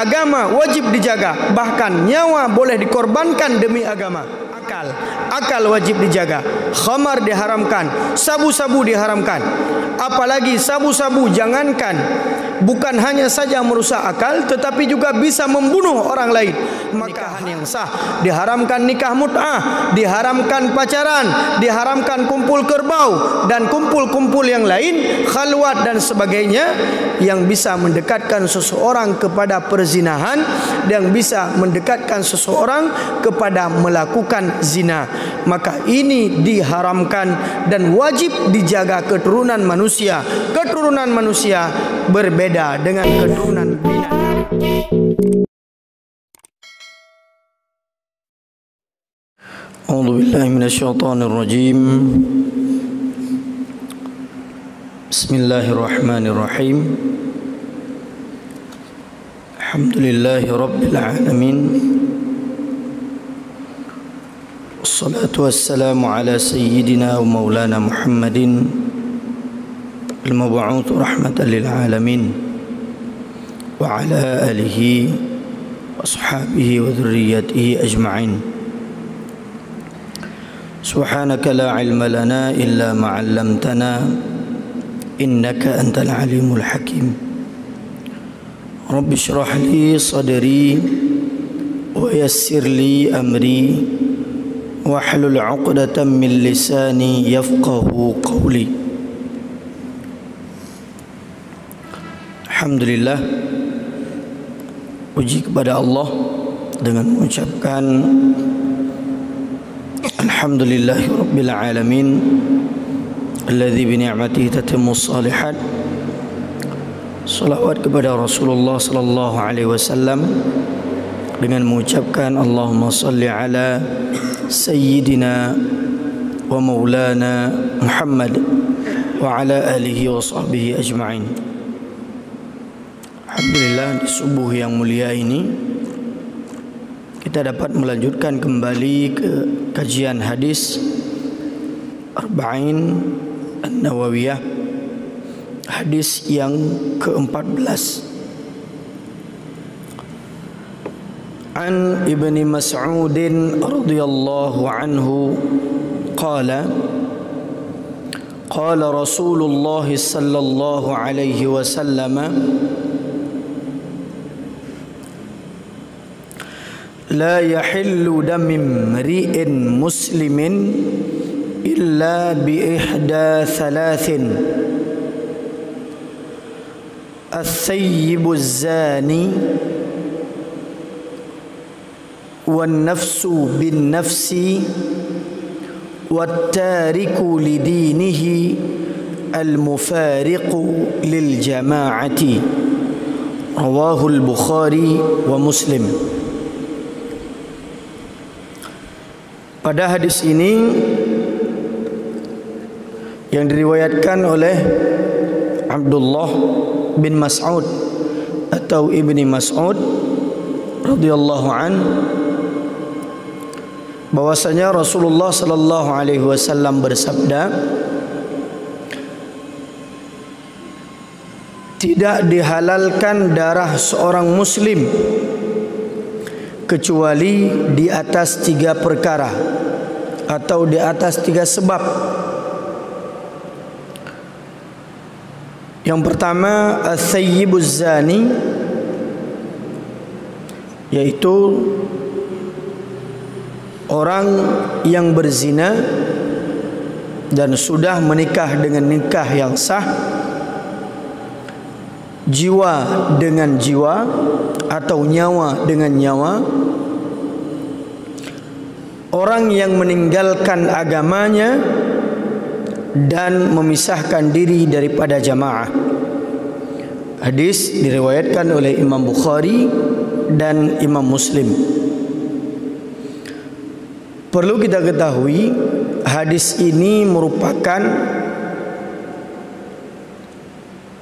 agama wajib dijaga, bahkan nyawa boleh dikorbankan demi agama. Akal wajib dijaga. Khamar diharamkan, sabu-sabu diharamkan. Apalagi sabu-sabu, jangankan bukan hanya saja merusak akal, tetapi juga bisa membunuh orang lain. Nikahan yang sah diharamkan, nikah mut'ah diharamkan, pacaran diharamkan, kumpul kerbau dan kumpul-kumpul yang lain, khalwat dan sebagainya yang bisa mendekatkan seseorang kepada perzinahan, yang bisa mendekatkan seseorang kepada melakukan zina. Maka ini diharamkan dan wajib dijaga keturunan manusia. Keturunan manusia berbeda dengan keturunan binatang. A'udzu billahi minasyaitonir rajim. Bismillahirrahmanirrahim. Alhamdulillahi rabbil alamin. Wassalatu wassalamu ala sayyidina wa maulana Muhammadin al-mab'uts rahmatan lil alamin wa ala alihi wa ashabihi wa dhurriyyatihi ajma'in. Subhanaka la ilma lana illa ma 'allamtana innaka antal alimul hakim. Rabbi shrah li sadri wa yassir li amri wahlul 'uqdatam min lisani yafqahu qawli. Alhamdulillah, puji kepada Allah dengan mengucapkan alhamdulillahi rabbil alamin alladzi bi ni'matihi tatimmus shalihat. Salawat kepada Rasulullah sallallahu alaihi wasallam dengan mengucapkan Allahumma salli ala sayyidina wa maulana Muhammad wa ala alihi wa sahbihi ajma'in. Alhamdulillah, di subuh yang mulia ini kita dapat melanjutkan kembali ke kajian hadis Arba'in An-Nawawiyah, hadis yang ke-14. An Ibni Mas'ud radhiyallahu anhu qala qala Rasulullah sallallahu alaihi wasallam la yahillu damu imri'in muslimin illa bi ihda thalathin as-sayyibu az-zani wan nafsu bin nafsi wat tariku lidinihi al-mufariqu lil jama'ati. Rawahu al-Bukhari wa Muslim. Pada hadis ini yang diriwayatkan oleh Abdullah bin Mas'ud atau Ibni Mas'ud radhiyallahu an, bahwasanya Rasulullah sallallahu alaihi wasallam bersabda, tidak dihalalkan darah seorang muslim kecuali di atas 3 perkara atau di atas 3 sebab. Yang pertama, as-sayyibuz zani, yaitu orang yang berzina dan sudah menikah dengan nikah yang sah, jiwa dengan jiwa atau nyawa dengan nyawa, orang yang meninggalkan agamanya dan memisahkan diri daripada jamaah. Hadis diriwayatkan oleh Imam Bukhari dan Imam Muslim. Perlu kita ketahui, hadis ini merupakan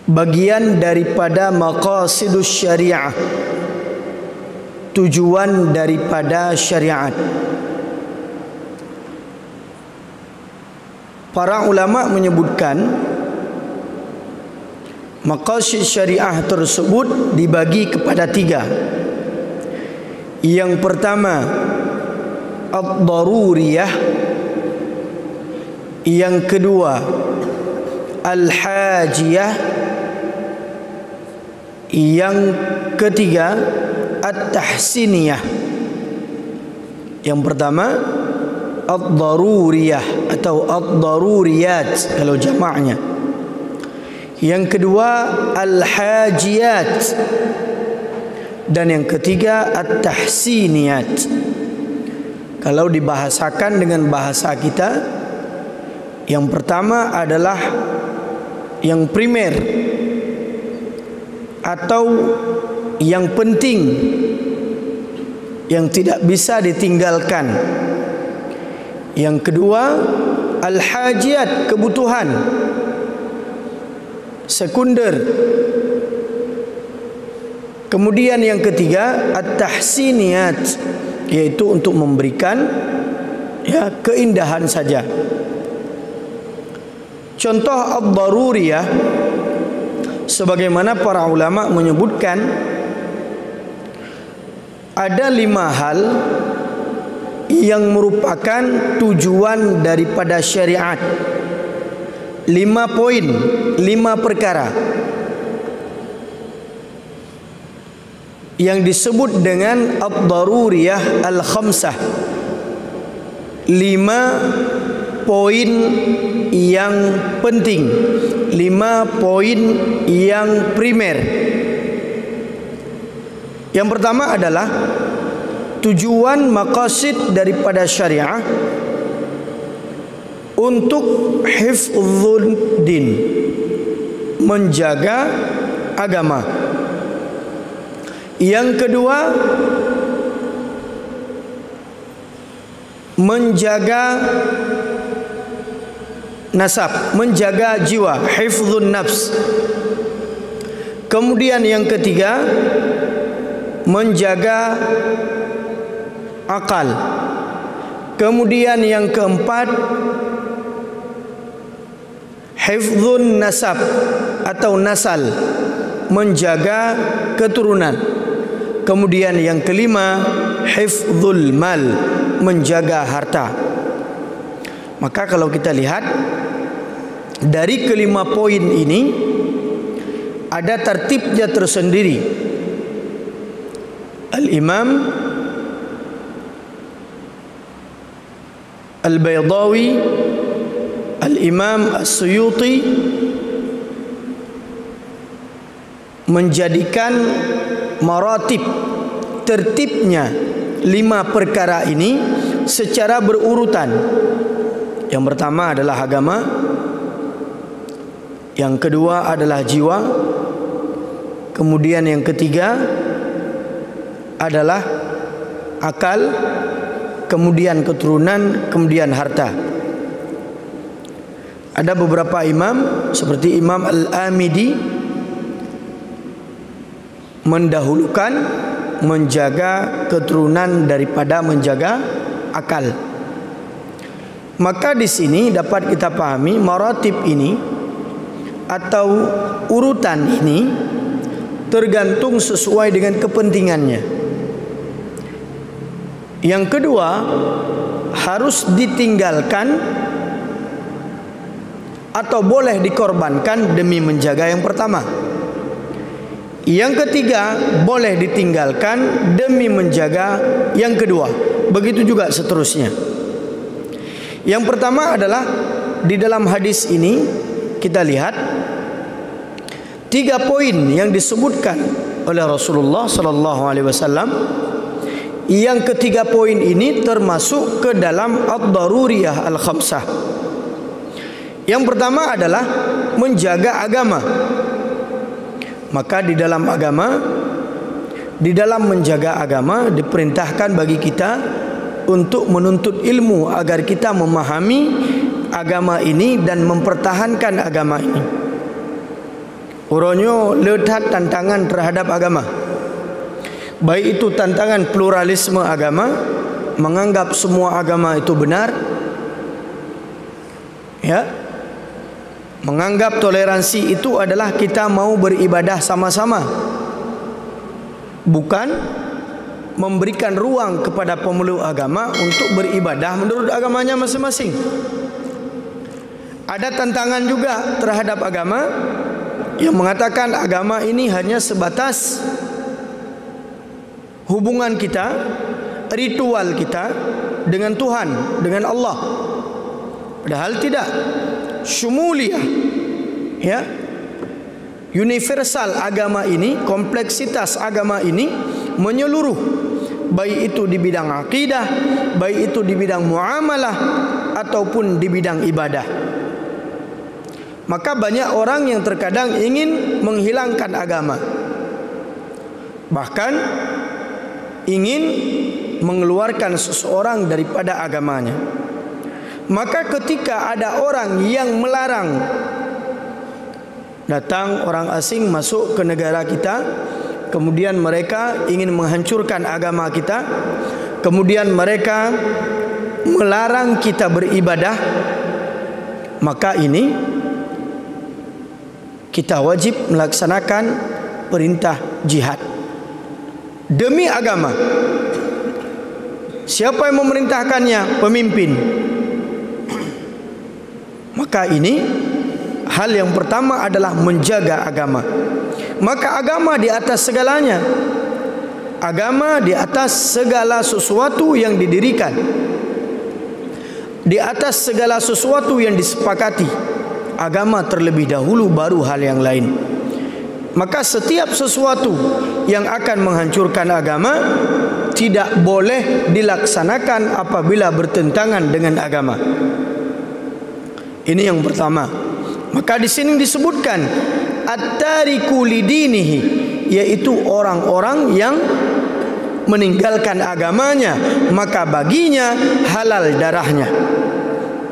bagian daripada maqasidus syariah, tujuan daripada syariat. Para ulama menyebutkan Maqasid syariah tersebut dibagi kepada 3. Yang pertama ad-daruriyah, yang kedua al-hajiyah, yang ketiga at-tahsiniyah. Yang pertama ad-daruriyah atau ad-daruriyat kalau jamaknya. Yang kedua al-hajiyat, dan yang ketiga at-tahsiniyat. Kalau dibahasakan dengan bahasa kita, yang pertama adalah yang primer atau yang penting, yang tidak bisa ditinggalkan. Yang kedua al-hajiyat, kebutuhan sekunder. Kemudian yang ketiga at-tahsiniyat, yaitu untuk memberikan keindahan saja. Contoh ad-daruriyah, sebagaimana para ulama menyebutkan, ada 5 hal yang merupakan tujuan daripada syariat. 5 poin, 5 perkara yang disebut dengan ad-daruriyah al-khamsah. 5 poin yang penting, 5 poin yang primer. Yang pertama adalah tujuan maqasid daripada syariah untuk hifdzul din, menjaga agama. Yang kedua, menjaga nasab, menjaga jiwa, hifdzun nafs. Kemudian yang ketiga, menjaga akal. Kemudian yang keempat, hifdzun nasab atau nasal, menjaga keturunan. Kemudian yang kelima, hifdzul mal, menjaga harta. Maka kalau kita lihat dari kelima poin ini ada tertibnya tersendiri. Al-Imam Al-Baydawi, Al-Imam As-Suyuti menjadikan maratib, tertibnya 5 perkara ini secara berurutan. Yang pertama adalah agama, yang kedua adalah jiwa, kemudian yang ketiga adalah akal, kemudian keturunan, kemudian harta. Ada beberapa imam seperti Imam Al-Amidi mendahulukan menjaga keturunan daripada menjaga akal. Maka di sini dapat kita pahami maratib ini atau urutan ini tergantung sesuai dengan kepentingannya. Yang kedua, harus ditinggalkan atau boleh dikorbankan demi menjaga yang pertama. Yang ketiga, boleh ditinggalkan demi menjaga yang kedua. Begitu juga seterusnya. Yang pertama adalah di dalam hadis ini kita lihat 3 poin yang disebutkan oleh Rasulullah sallallahu alaihi wasallam. Yang ketiga poin ini termasuk ke dalam ad-daruriyah al-khamsah. Yang pertama adalah menjaga agama. Maka di dalam agama, di dalam menjaga agama diperintahkan bagi kita untuk menuntut ilmu agar kita memahami agama ini dan mempertahankan agama ini. Uronyo letak tantangan terhadap agama. Baik itu tantangan pluralisme agama, menganggap semua agama itu benar, ya, Menganggap toleransi itu adalah kita mau beribadah sama-sama, bukan memberikan ruang kepada pemeluk agama untuk beribadah menurut agamanya masing-masing. Ada tantangan juga terhadap agama yang mengatakan agama ini hanya sebatas hubungan kita, ritual kita dengan Tuhan, dengan Allah. Padahal tidak. Syumuliyah, ya, universal agama ini, kompleksitas agama ini menyeluruh, baik itu di bidang akidah, baik itu di bidang muamalah ataupun di bidang ibadah. Maka banyak orang yang terkadang ingin menghilangkan agama, bahkan ingin mengeluarkan seseorang daripada agamanya. Maka ketika ada orang yang melarang, datang orang asing masuk ke negara kita, kemudian mereka ingin menghancurkan agama kita, kemudian mereka melarang kita beribadah, maka ini kita wajib melaksanakan perintah jihad demi agama. Siapa yang memerintahkannya? Pemimpin. Maka ini hal yang pertama adalah menjaga agama. Maka agama di atas segalanya. Agama di atas segala sesuatu yang didirikan, di atas segala sesuatu yang disepakati. Agama terlebih dahulu, baru hal yang lain. Maka setiap sesuatu yang akan menghancurkan agama tidak boleh dilaksanakan apabila bertentangan dengan agama. Ini yang pertama. Maka di sini disebutkan at-tariku lidinihi, yaitu orang-orang yang meninggalkan agamanya, maka baginya halal darahnya.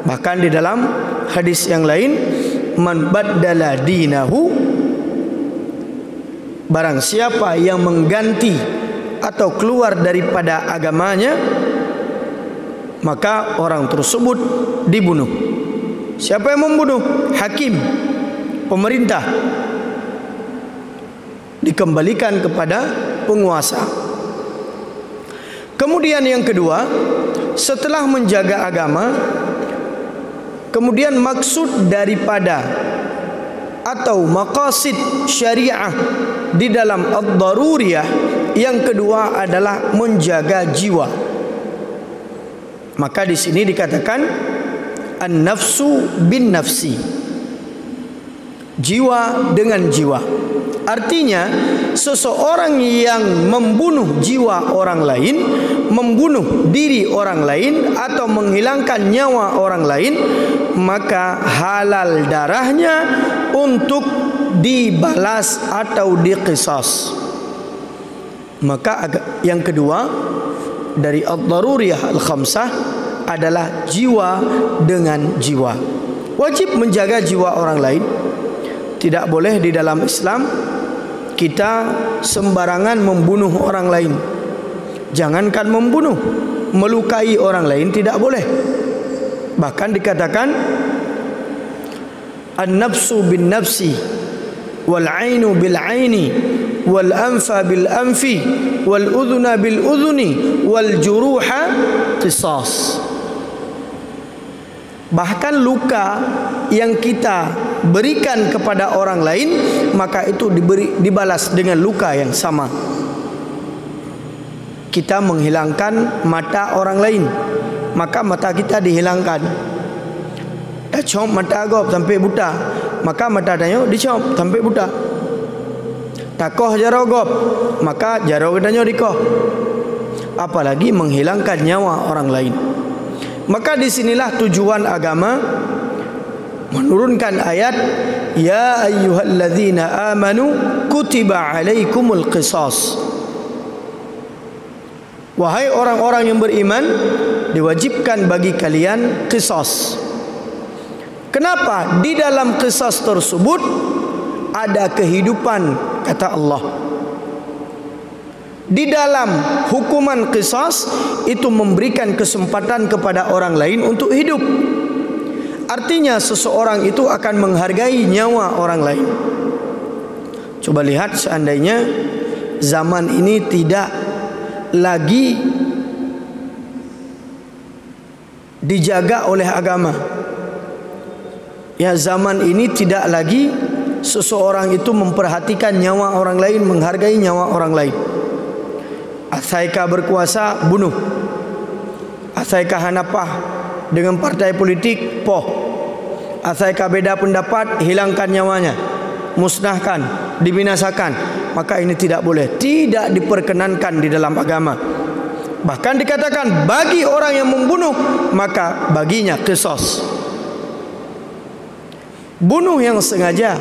Bahkan di dalam hadis yang lain, man baddala dinahu, barang siapa yang mengganti atau keluar daripada agamanya, maka orang tersebut dibunuh. Siapa yang membunuh? Hakim, pemerintah, dikembalikan kepada penguasa. Kemudian yang kedua, setelah menjaga agama, kemudian maksud daripada atau maqasid syariah di dalam ad-daruriyah yang kedua adalah menjaga jiwa. Maka di sini dikatakan an-nafsu bin nafsi, jiwa dengan jiwa. Artinya seseorang yang membunuh jiwa orang lain, membunuh diri orang lain atau menghilangkan nyawa orang lain, maka halal darahnya untuk dibalas atau diqisas. Maka yang kedua dari ad-daruriyah al-khamsah adalah jiwa dengan jiwa. Wajib menjaga jiwa orang lain. Tidak boleh di dalam Islam kita sembarangan membunuh orang lain. Jangankan membunuh, melukai orang lain tidak boleh. Bahkan dikatakan an-nafsu bin nafsi, wal ainu bil aini, wal anfa bil anfi, wal udhuna bil udhuni, wal juruha qisas. Bahkan luka yang kita berikan kepada orang lain, maka itu dibalas dengan luka yang sama. Kita menghilangkan mata orang lain, maka mata kita dihilangkan. Dah cop mata agop sampai buta, maka mata danyo dicop sampai buta. Takoh jaro gop, maka jaro danyo dikoh. Apalagi menghilangkan nyawa orang lain. Maka disinilah tujuan agama menurunkan ayat ya ayyuhalladzina amanu kutiba alaikumul qisas. Wahai orang-orang yang beriman, diwajibkan bagi kalian qisas. Kenapa? Di dalam qisas tersebut ada kehidupan, kata Allah. Di dalam hukuman qisas itu memberikan kesempatan kepada orang lain untuk hidup. artinya seseorang itu akan menghargai nyawa orang lain. Coba lihat, seandainya zaman ini tidak lagi dijaga oleh agama, ya, zaman ini tidak lagi seseorang itu memperhatikan nyawa orang lain, menghargai nyawa orang lain. Asaika berkuasa, bunuh. Asaika hanapah dengan partai politik, poh. Asaika beda pendapat, hilangkan nyawanya, musnahkan, dibinasakan. Maka ini tidak boleh, tidak diperkenankan di dalam agama. Bahkan dikatakan bagi orang yang membunuh, maka baginya qisas. Bunuh yang sengaja,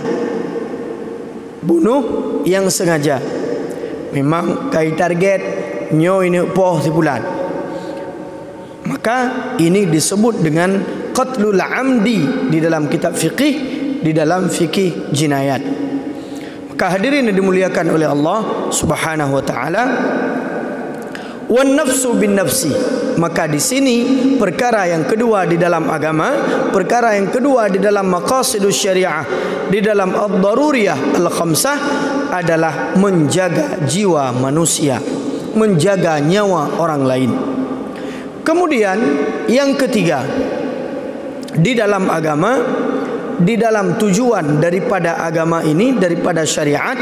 bunuh yang sengaja, memang kai target nyo ini poh sebulan, maka ini disebut dengan qatlul amdi di dalam kitab fiqih, di dalam fikih jinayat. Maka hadirin yang dimuliakan oleh Allah Subhanahu wa taala, wan nafsu bin nafsi, maka di sini perkara yang kedua di dalam agama, perkara yang kedua di dalam maqasidus syariah, di dalam ad-daruriyah al-khamsah adalah menjaga jiwa manusia, menjaga nyawa orang lain. Kemudian yang ketiga di dalam agama, di dalam tujuan daripada agama ini, daripada syariat,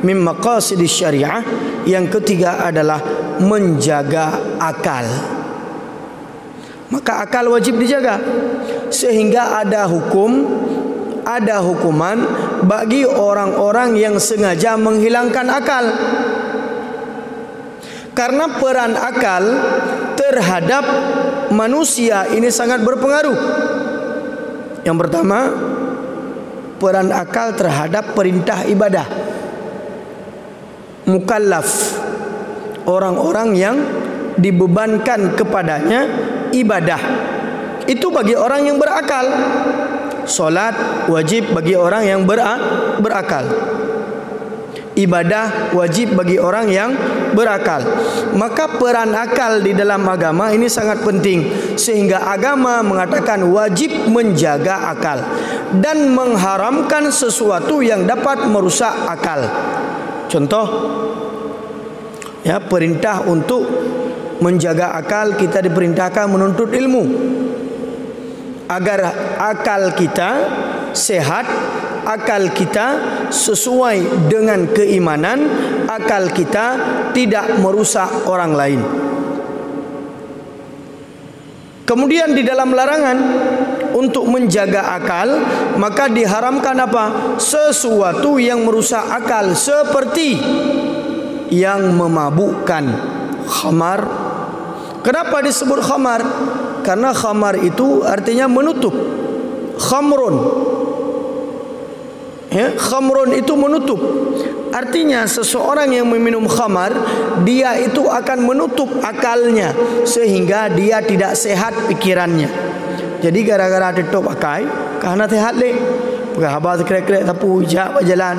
min maqasidis syariah, yang ketiga adalah menjaga akal. Maka akal wajib dijaga, sehingga ada hukum, ada hukuman bagi orang-orang yang sengaja menghilangkan akal. Karena peran akal terhadap manusia ini sangat berpengaruh. Yang pertama, peran akal terhadap perintah ibadah. Mukallaf, orang-orang yang dibebankan kepadanya ibadah, itu bagi orang yang berakal. Solat wajib bagi orang yang berakal. Ibadah wajib bagi orang yang berakal. Maka peran akal di dalam agama ini sangat penting, sehingga agama mengatakan wajib menjaga akal dan mengharamkan sesuatu yang dapat merusak akal. Contoh, ya, perintah untuk menjaga akal, kita diperintahkan menuntut ilmu agar akal kita sehat, akal kita sesuai dengan keimanan, akal kita tidak merusak orang lain. Kemudian di dalam larangan untuk menjaga akal, maka diharamkan apa? Sesuatu yang merusak akal, seperti yang memabukkan, khamar. Kenapa disebut khamar? Karena khamar itu artinya menutup. Khamrun, ya, khamrun itu menutup. Artinya seseorang yang meminum khamar, dia itu akan menutup akalnya, sehingga dia tidak sehat pikirannya. Jadi gara-gara tutup pakai, karena sehat le, pakai habis krek-krek tapu ijak berjalan,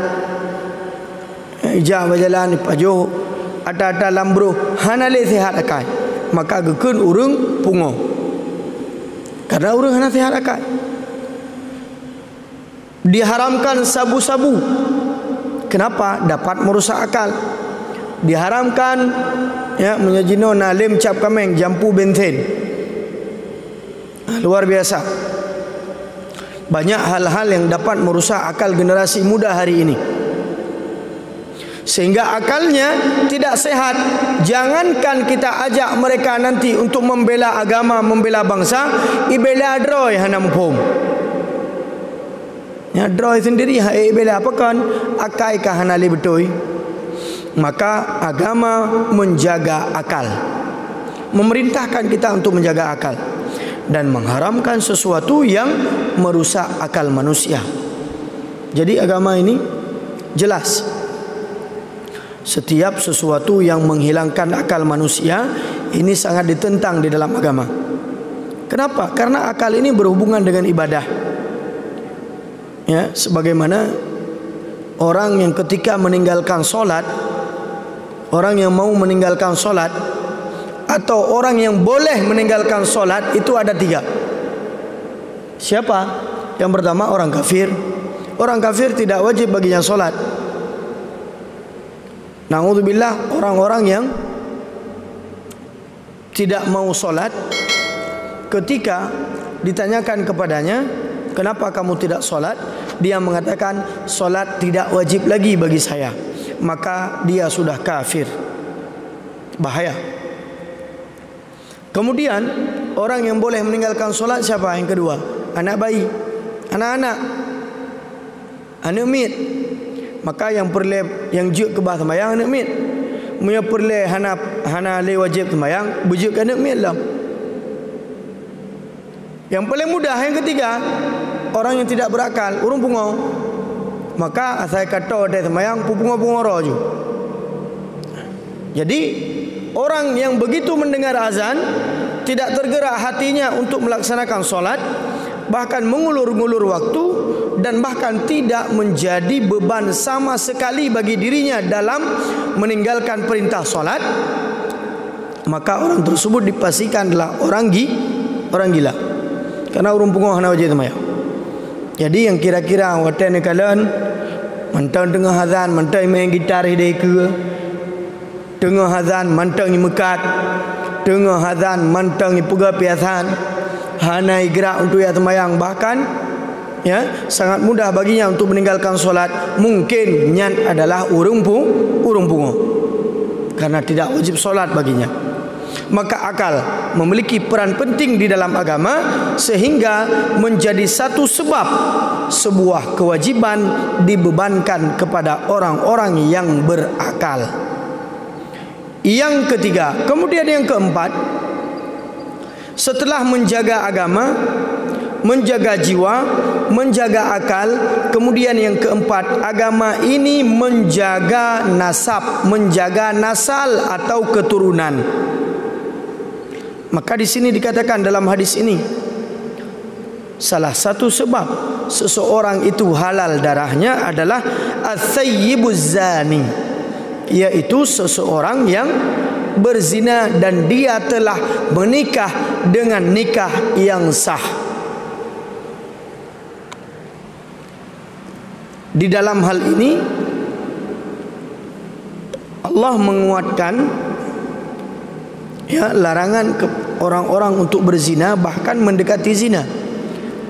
ijak berjalan pajo, ada lambro, hana le sehat akai, maka gekun urung pungo, karena urung hana sehat akai. Diharamkan sabu-sabu. Kenapa? Dapat merusak akal. Diharamkan, ya, menyajino nalim cap kameng, jampu bensin. Luar biasa. Banyak hal-hal yang dapat merusak akal generasi muda hari ini, sehingga akalnya tidak sehat. Jangankan kita ajak mereka nanti untuk membela agama, membela bangsa, ibela droy hana muphum. Ya, droy sendiri ibela apa kan? Akai ka hana le betul. Maka agama menjaga akal, memerintahkan kita untuk menjaga akal dan mengharamkan sesuatu yang merusak akal manusia. Jadi agama ini jelas, setiap sesuatu yang menghilangkan akal manusia ini sangat ditentang di dalam agama. Kenapa? Karena akal ini berhubungan dengan ibadah. Ya, sebagaimana orang yang ketika meninggalkan solat, orang yang mau meninggalkan solat, atau orang yang boleh meninggalkan solat, itu ada tiga. Siapa? Yang pertama orang kafir. Orang kafir tidak wajib baginya solat. Na'udzubillah, orang-orang yang tidak mau solat, ketika ditanyakan kepadanya, kenapa kamu tidak solat? Dia mengatakan, solat tidak wajib lagi bagi saya. Maka dia sudah kafir. Bahaya. Kemudian orang yang boleh meninggalkan solat siapa? Yang kedua, anak bayi, anak-anak, anak mit. Maka yang perlu yang juk ke bah sembahyang anak mit. Munya perlu hana le wajib sembahyang bujuk anak mit lah. Yang paling mudah yang ketiga, orang yang tidak berakal, urung pungo. Maka saya kata ada sembahyang pungo-pungo roju. Jadi orang yang begitu mendengar azan tidak tergerak hatinya untuk melaksanakan solat, bahkan mengulur-ngulur waktu, dan bahkan tidak menjadi beban sama sekali bagi dirinya dalam meninggalkan perintah solat, maka orang tersebut dipastikan adalah orang gila. Karena urung pungoh hana wajib sembahyang. Jadi yang kira-kira watan kalian mantang tengah azan, mantang main gitar hidai ke, tengah azan mantang mekat, tengah azan mantang puga piasan, hana gerak untuk ya sembahyang, bahkan ya sangat mudah baginya untuk meninggalkan solat. Mungkin nyan adalah urung pungo karena tidak wajib solat baginya. Maka akal memiliki peran penting di dalam agama, sehingga menjadi satu sebab sebuah kewajiban dibebankan kepada orang-orang yang berakal. Yang ketiga, kemudian yang keempat, setelah menjaga agama, menjaga jiwa, menjaga akal, kemudian yang keempat, agama ini menjaga nasab, menjaga nasal atau keturunan. Maka di sini dikatakan dalam hadis ini, salah satu sebab seseorang itu halal darahnya adalah as-sayyibuz zani, yaitu seseorang yang berzina dan dia telah menikah dengan nikah yang sah. Di dalam hal ini Allah menguatkan ya larangan ke orang-orang untuk berzina, bahkan mendekati zina.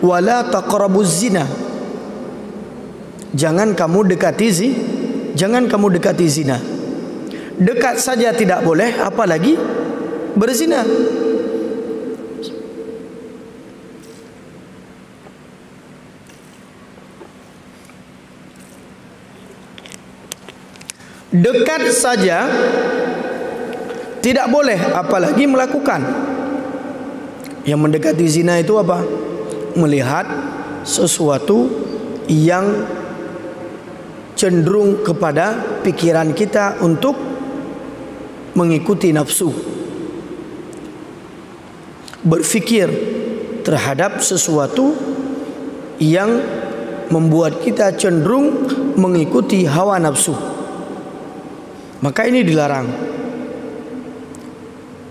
Wala taqrabuz zina. Jangan kamu dekati zina. Dekat saja tidak boleh, apalagi berzina. Dekat saja tidak boleh, apalagi melakukan. Yang mendekati zina itu apa? Melihat sesuatu yang cenderung kepada pikiran kita untuk mengikuti nafsu. Berfikir terhadap sesuatu yang membuat kita cenderung mengikuti hawa nafsu. Maka ini dilarang.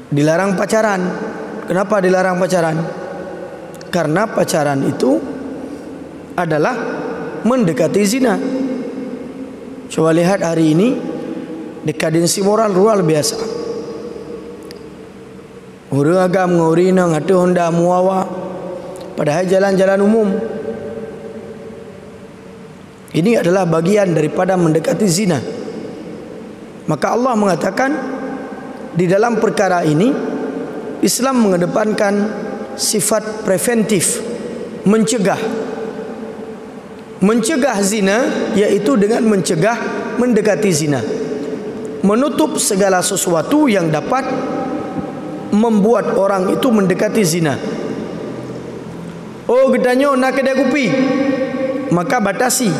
Dilarang pacaran. Kenapa dilarang pacaran? Karena pacaran itu adalah mendekati zina. Coba lihat hari ini, dekadensi moral luar biasa. Orang agam ngorina ngatu honda muawa, padahal jalan-jalan umum. Ini adalah bagian daripada mendekati zina. Maka Allah mengatakan di dalam perkara ini Islam mengedepankan sifat preventif, mencegah zina, yaitu dengan mencegah mendekati zina, menutup segala sesuatu yang dapat membuat orang itu mendekati zina. Oh gedanyo nak kedai kopi, maka batasi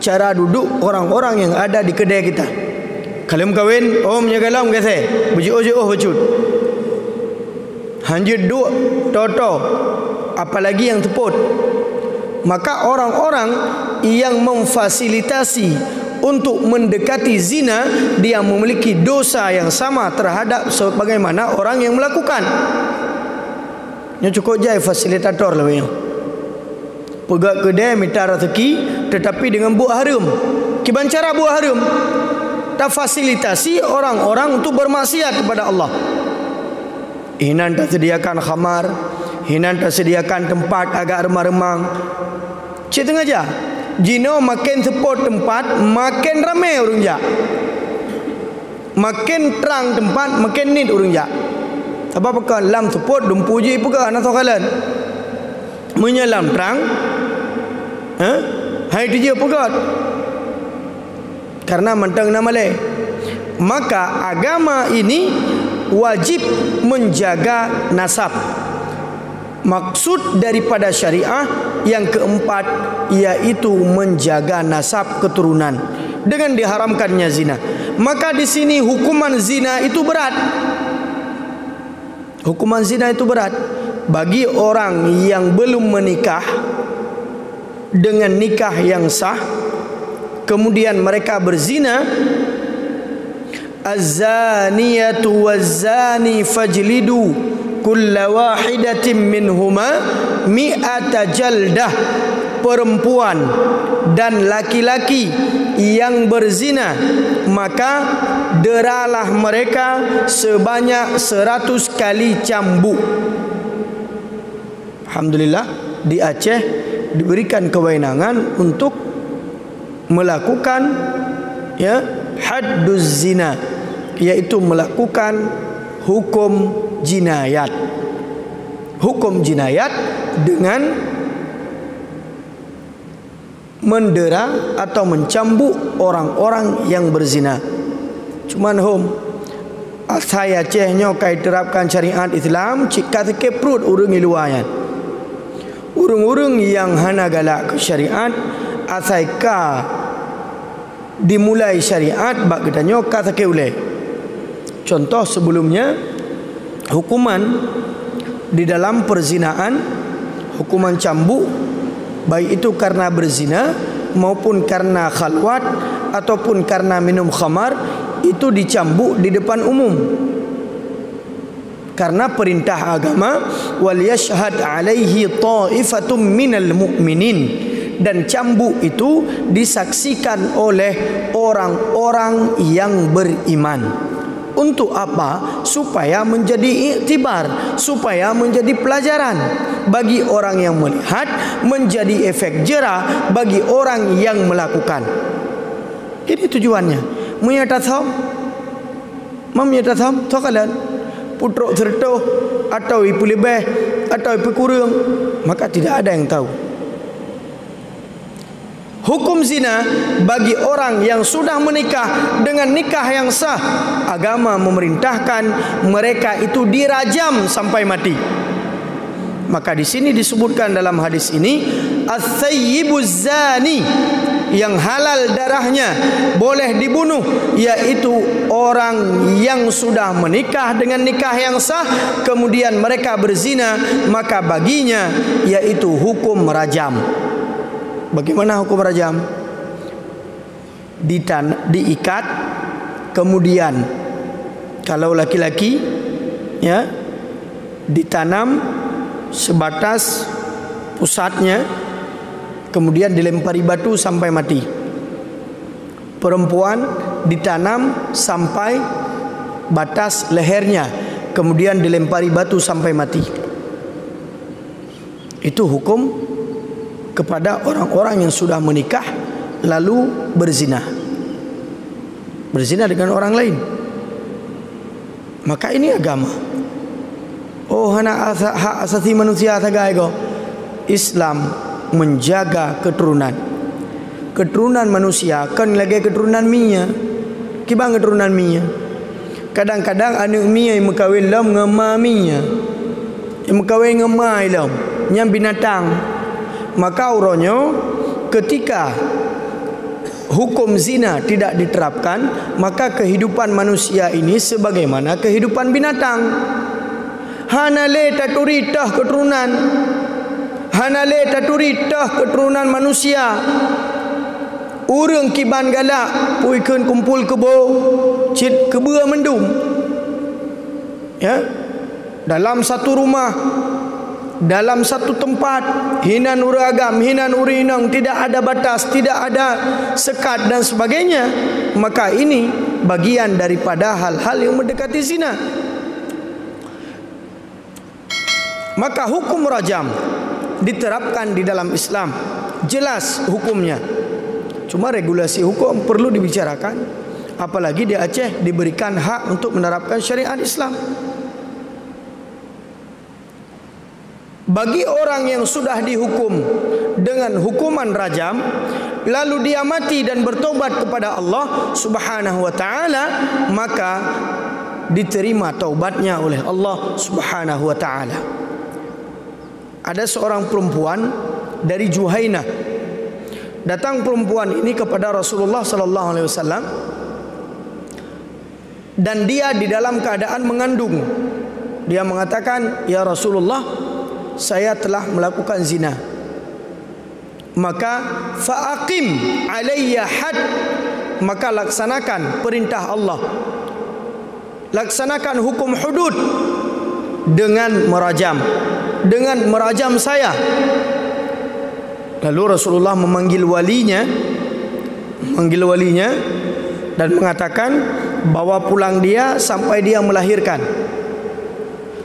cara duduk orang-orang yang ada di kedai kita. Kalau kawin, oh menyagalam kata, bujut. Hanjir dua toto, apalagi yang teput. Maka orang-orang yang memfasilitasi untuk mendekati zina, dia memiliki dosa yang sama terhadap sebagaimana orang yang melakukan. Nya cukup jai fasilitator lah. Pegat kedai minta rezeki tetapi dengan buat haram. Kiban cara buat haram? Tak fasilitasi orang-orang untuk bermaksiat kepada Allah. Hinan tak sediakan khamar, hinan tak sediakan tempat agak remang-remang. Cik tengah aja. Jino makin support tempat, makin ramai orang jak. Makin terang tempat, makin need orang jak. Apa pakar lam support dum puji pega anak sokalan. Menyelam terang. Hai dia pegat. Karena mentang nama le. Maka agama ini wajib menjaga nasab. Maksud daripada syariah yang keempat iaitu menjaga nasab keturunan dengan diharamkannya zina. Maka di sini hukuman zina itu berat. Hukuman zina itu berat bagi orang yang belum menikah dengan nikah yang sah, kemudian mereka berzina. Az-zaniyatu waz-zani fajlidu kulla wahidatin minhuma mi'ata jaldah. Perempuan dan laki-laki yang berzina, maka deralah mereka sebanyak 100 kali cambuk. Alhamdulillah di Aceh diberikan kewenangan untuk melakukan hadduz zina, yaitu melakukan hukum jinayat. Hukum jinayat dengan mendera atau mencambuk orang-orang yang berzina. Cuman saya cehnya kai terapkan syariat Islam cika teke perut urang luayan. Urang-urang yang hana galak ke syariat asaika dimulai syariat bak katanya ka teke ulai. Contoh sebelumnya hukuman di dalam perzinaan, hukuman cambuk, baik itu karena berzina maupun karena khalwat ataupun karena minum khamar, itu dicambuk di depan umum. Karena perintah agama, wal yashhad alaihi ta'ifatum minal mu'minin, dan cambuk itu disaksikan oleh orang-orang yang beriman. Untuk apa? Supaya menjadi iktibar, supaya menjadi pelajaran bagi orang yang melihat, menjadi efek jera bagi orang yang melakukan. Jadi tujuannya menyatakan menyatakan tokalan putruk serta atau ipu lebih atau ipu kurang, maka tidak ada yang tahu. Hukum zina bagi orang yang sudah menikah dengan nikah yang sah, agama memerintahkan mereka itu dirajam sampai mati. Maka di sini disebutkan dalam hadis ini, as-sayyibuz zani, yang halal darahnya boleh dibunuh, yaitu orang yang sudah menikah dengan nikah yang sah kemudian mereka berzina, maka baginya yaitu hukum rajam. Bagaimana hukum rajam? Diikat, kemudian kalau laki-laki ditanam sebatas pusatnya, kemudian dilempari batu sampai mati. Perempuan ditanam sampai batas lehernya, kemudian dilempari batu sampai mati. Itu hukum kepada orang-orang yang sudah menikah lalu berzina dengan orang lain. Maka ini agama. Hak asasi manusia sagai go. Islam menjaga keturunan manusia, kan lagi keturunan minya. Kibang keturunan minya. Kadang-kadang anak minya yang mengkawin lam ngema minya. Yang mengkawin ngema lam nyam binatang. Maka uronyo ketika hukum zina tidak diterapkan, maka kehidupan manusia ini sebagaimana kehidupan binatang. Hanale taturitah keturunan, hanale taturitah keturunan manusia. Urang kiban galak puikeun kumpul kebo cit kebua mendum. Dalam satu rumah dalam satu tempat, hina nuragam, hina nurinang, tidak ada batas, tidak ada sekat dan sebagainya, maka ini bagian daripada hal-hal yang mendekati zina. Maka hukum rajam diterapkan di dalam Islam, jelas hukumnya. Cuma regulasi hukum perlu dibicarakan, apalagi di Aceh diberikan hak untuk menerapkan syariat Islam. Bagi orang yang sudah dihukum dengan hukuman rajam, lalu dia mati dan bertobat kepada Allah Subhanahu wa taala, maka diterima taubatnya oleh Allah Subhanahu wa taala. Ada seorang perempuan dari Juhainah. Datang perempuan ini kepada Rasulullah sallallahu alaihi wasallam dan dia di dalam keadaan mengandung. Dia mengatakan, "Ya Rasulullah, saya telah melakukan zina. Maka fa'aqim alayya had." Maka laksanakan perintah Allah, laksanakan hukum hudud dengan merajam saya. Lalu Rasulullah memanggil walinya dan mengatakan, bawa pulang dia sampai dia melahirkan.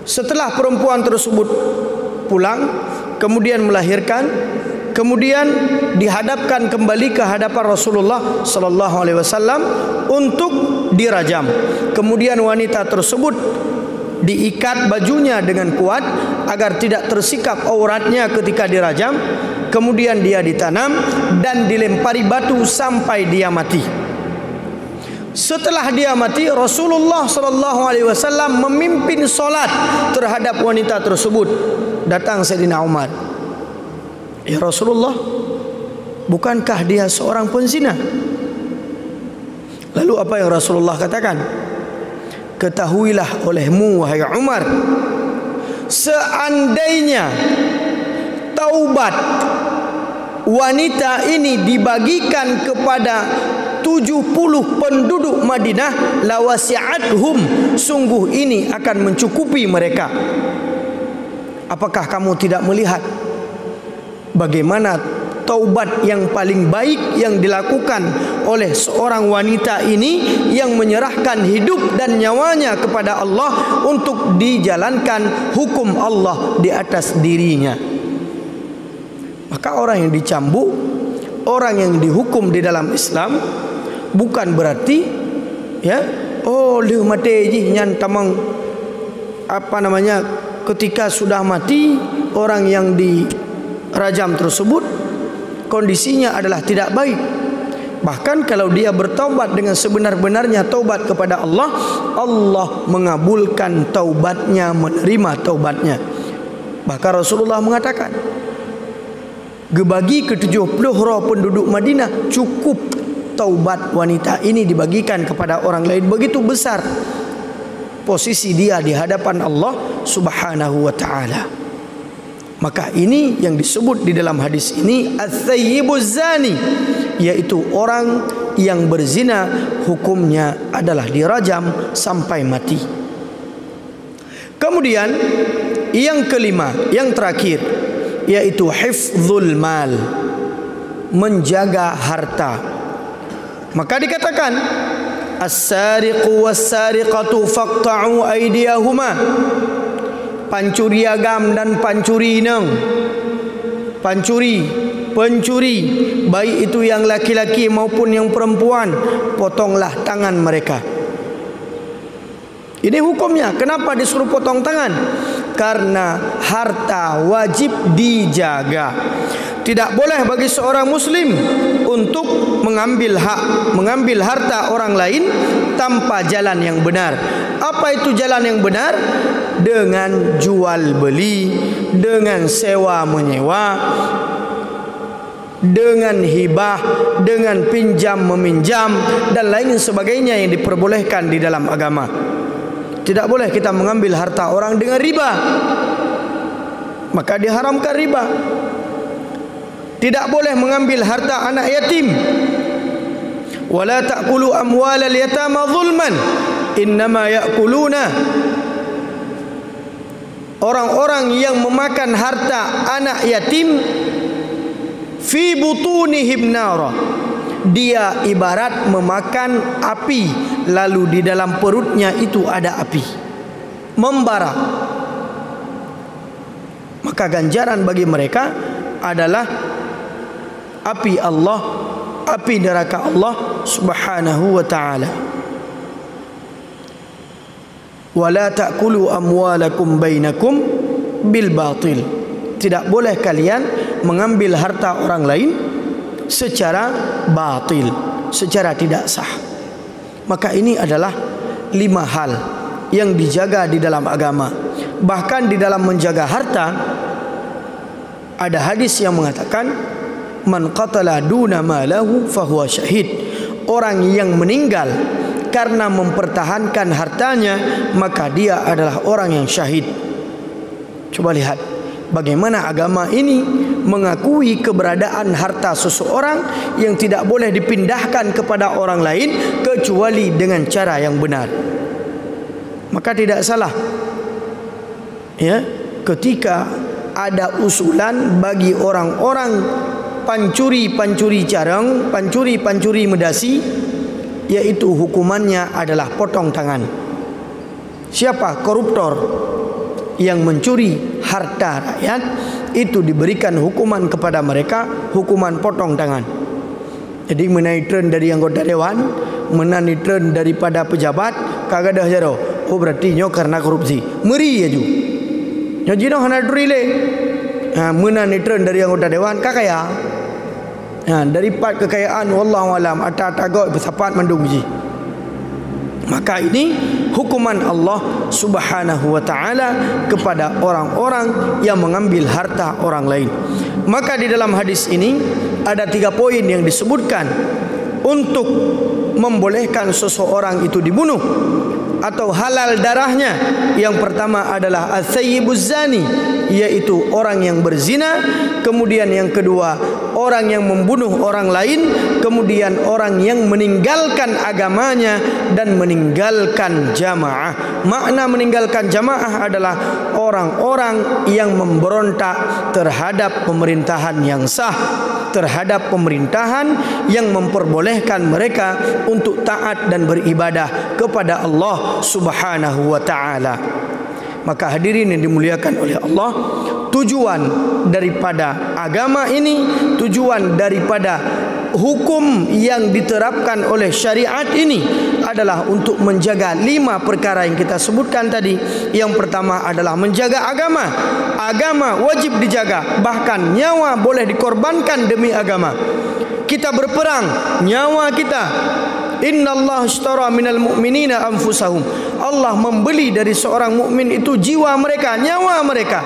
Setelah perempuan tersebut pulang, kemudian melahirkan, kemudian dihadapkan kembali ke hadapan Rasulullah sallallahu alaihi wasallam untuk dirajam. Kemudian wanita tersebut diikat bajunya dengan kuat agar tidak tersikap auratnya ketika dirajam. Kemudian dia ditanam dan dilempari batu sampai dia mati. Setelah dia mati, Rasulullah sallallahu alaihi wasallam memimpin solat terhadap wanita tersebut. Datang Sayyidina Umar, "Ya Rasulullah, bukankah dia seorang penzina?" Lalu apa yang Rasulullah katakan? "Ketahuilah olehmu wahai Umar, seandainya taubat wanita ini dibagikan kepada 70 penduduk Madinah, lawasi'athum, sungguh ini akan mencukupi mereka." Apakah kamu tidak melihat bagaimana taubat yang paling baik yang dilakukan oleh seorang wanita ini yang menyerahkan hidup dan nyawanya kepada Allah untuk dijalankan hukum Allah di atas dirinya? Maka orang yang dicambuk, orang yang dihukum di dalam Islam, bukan berarti ya, oh leh mati je nyan tamang ketika sudah mati orang yang dirajam tersebut kondisinya adalah tidak baik. Bahkan kalau dia bertaubat dengan sebenar-benarnya taubat kepada Allah, Allah mengabulkan taubatnya, menerima taubatnya. Bahkan Rasulullah mengatakan, gebagi ke-70 roh penduduk Madinah, cukup taubat wanita ini dibagikan kepada orang lain. Begitu besar posisi dia di hadapan Allah Subhanahu wa ta'ala. Maka ini yang disebut di dalam hadis ini ats-tsayyibuz zani, yaitu orang yang berzina hukumnya adalah dirajam sampai mati. Kemudian yang kelima, yang terakhir, yaitu hifdzul mal, menjaga harta. Maka dikatakan as-sariqu was-sariqatu faqta'u aydiyahuma, pancuri agam dan pancuri inang, pencuri baik itu yang laki-laki maupun yang perempuan, potonglah tangan mereka. Ini hukumnya. Kenapa disuruh potong tangan? Karena harta wajib dijaga. Tidak boleh bagi seorang muslim untuk mengambil harta orang lain tanpa jalan yang benar. Apa itu jalan yang benar? Dengan jual beli, dengan sewa menyewa, dengan hibah, dengan pinjam meminjam dan lain sebagainya yang diperbolehkan di dalam agama. Tidak boleh kita mengambil harta orang dengan riba, maka diharamkan riba. Tidak boleh mengambil harta anak yatim. Wala ta'kulu amwalal yatama zulman, innama ya'kuluna orang-orang yang memakan harta anak yatim, fi butunihim nara, dia ibarat memakan api, lalu di dalam perutnya itu ada api membara. Maka ganjaran bagi mereka adalah api Allah, api neraka Allah Subhanahu wa ta'ala. Wala ta'kulu amwalakum bainakum bil batil, tidak boleh kalian mengambil harta orang lain secara batil, secara tidak sah. Maka ini adalah 5 hal yang dijaga di dalam agama. Bahkan di dalam menjaga harta ada hadis yang mengatakan, man qatala duna malahu fahuwa syahid. Orang yang meninggal karena mempertahankan hartanya, maka dia adalah orang yang syahid. Coba lihat bagaimana agama ini mengakui keberadaan harta seseorang yang tidak boleh dipindahkan kepada orang lain kecuali dengan cara yang benar. Maka tidak salah ya ketika ada usulan bagi orang-orang pancuri-pancuri carang, pancuri-pancuri medasi, yaitu hukumannya adalah potong tangan. Siapa koruptor yang mencuri harta rakyat, itu diberikan hukuman kepada mereka, hukuman potong tangan. Jadi menaik tren dari anggota dewan, menaik tren daripada pejabat, kagak dah jaro. Oh berarti nyo karena korupsi. Meri ya ju. Nyo jino hana drile. Menaik tren dari anggota dewan kakaya. Dari part kekayaan wallahu alam ata-ata bersapat mandungji. Maka ini hukuman Allah Subhanahu wa ta'ala kepada orang-orang yang mengambil harta orang lain. Maka di dalam hadis ini ada 3 poin yang disebutkan untuk membolehkan seseorang itu dibunuh atau halal darahnya. Yang pertama adalah as-sayyibuz zani, yaitu orang yang berzina. Kemudian yang kedua, orang yang membunuh orang lain. Kemudian orang yang meninggalkan agamanya dan meninggalkan jamaah. Makna meninggalkan jamaah adalah orang-orang yang memberontak terhadap pemerintahan yang sah, terhadap pemerintahan yang memperbolehkan mereka untuk taat dan beribadah kepada Allah Subhanahu wa ta'ala. Maka hadirin yang dimuliakan oleh Allah, tujuan daripada agama ini, tujuan daripada hukum yang diterapkan oleh syariat ini adalah untuk menjaga 5 perkara yang kita sebutkan tadi. Yang pertama adalah menjaga agama. Agama wajib dijaga, bahkan nyawa boleh dikorbankan demi agama. Kita berperang, nyawa kita. Innallaha ashtara minal mu'minina anfusahum. Allah membeli dari seorang mukmin itu jiwa mereka, nyawa mereka.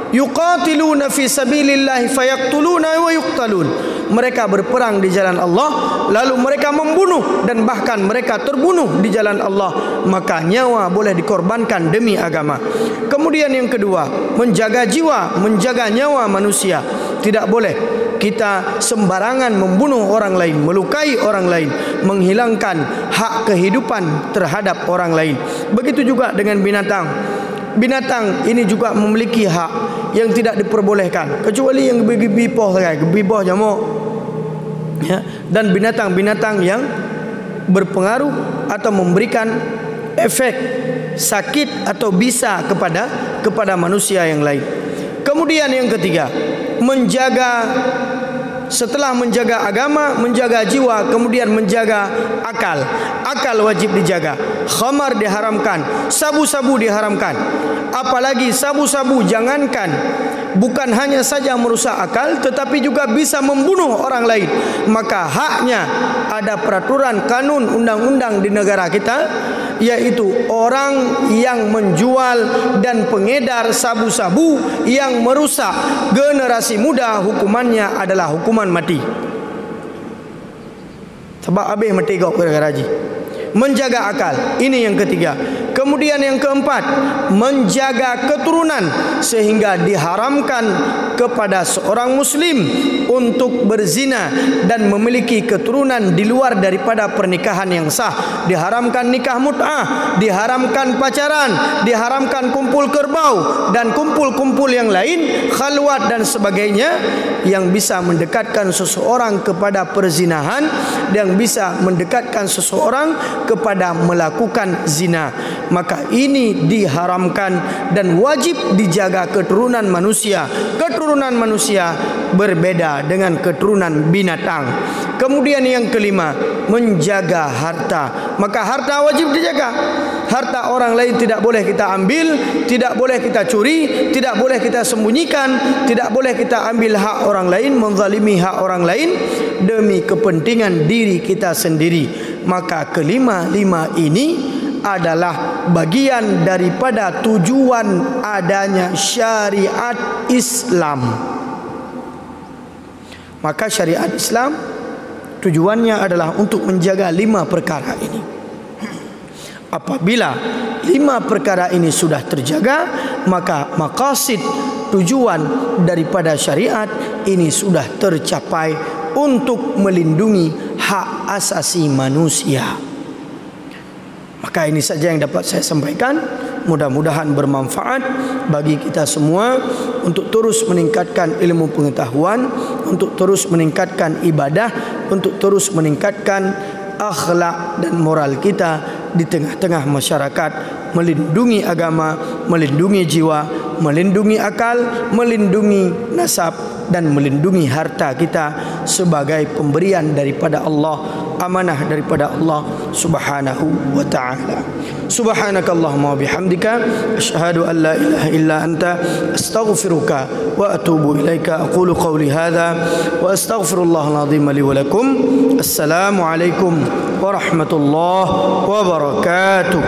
Yuqatiluna fi sabilillahi fayaqtuluna wa yuqtalun. Mereka berperang di jalan Allah, lalu mereka membunuh dan bahkan mereka terbunuh di jalan Allah. Maka nyawa boleh dikorbankan demi agama. Kemudian yang kedua, menjaga jiwa, menjaga nyawa manusia. Tidak boleh kita sembarangan membunuh orang lain, melukai orang lain, menghilangkan hak kehidupan terhadap orang lain. Begitu juga dengan binatang. Binatang ini juga memiliki hak yang tidak diperbolehkan, kecuali yang gebiboh saja, gebiboh jamuk ya, dan binatang-binatang yang berpengaruh atau memberikan efek sakit atau bisa kepada manusia yang lain. Kemudian yang ketiga, setelah menjaga agama, menjaga jiwa, kemudian menjaga akal. Akal wajib dijaga. Khamar diharamkan, sabu-sabu diharamkan. Apalagi sabu-sabu, jangankan bukan hanya saja merusak akal, tetapi juga bisa membunuh orang lain. Maka haknya ada peraturan, kanun, undang-undang di negara kita, yaitu orang yang menjual dan pengedar sabu-sabu yang merusak generasi muda, hukumannya adalah hukuman mati. Sebab habis mati kau gara-gara haji. Menjaga akal, ini yang ketiga. Kemudian yang keempat, menjaga keturunan, sehingga diharamkan kepada seorang muslim untuk berzina dan memiliki keturunan di luar daripada pernikahan yang sah. Diharamkan nikah mut'ah, diharamkan pacaran, diharamkan kumpul kerbau dan kumpul-kumpul yang lain, khalwat dan sebagainya, yang bisa mendekatkan seseorang kepada perzinahan, yang bisa mendekatkan seseorang kepada melakukan zina. Maka ini diharamkan dan wajib dijaga keturunan manusia. Keturunan manusia berbeda dengan keturunan binatang. Kemudian yang kelima, menjaga harta. Maka harta wajib dijaga. Harta orang lain tidak boleh kita ambil, tidak boleh kita curi, tidak boleh kita sembunyikan, tidak boleh kita ambil hak orang lain, menzalimi hak orang lain demi kepentingan diri kita sendiri. Maka kelima-lima ini adalah bagian daripada tujuan adanya syariat Islam. Maka syariat Islam tujuannya adalah untuk menjaga 5 perkara ini. Apabila 5 perkara ini sudah terjaga, maka maqasid tujuan daripada syariat ini sudah tercapai untuk melindungi hak asasi manusia. Maka ini saja yang dapat saya sampaikan. Mudah-mudahan bermanfaat bagi kita semua untuk terus meningkatkan ilmu pengetahuan, untuk terus meningkatkan ibadah, untuk terus meningkatkan akhlak dan moral kita di tengah-tengah masyarakat, melindungi agama, melindungi jiwa, melindungi akal, melindungi nasab dan melindungi harta kita sebagai pemberian daripada Allah, amanah daripada Allah Subhanahu wa ta'ala. Subhanakallahumma wa bihamdika asyhadu an la ilaha illa anta astaghfiruka wa atubu ilaika. Aqulu qawli hadha wa astaghfirullahal azim li wa lakum. Assalamu alaikum warahmatullahi wabarakatuh.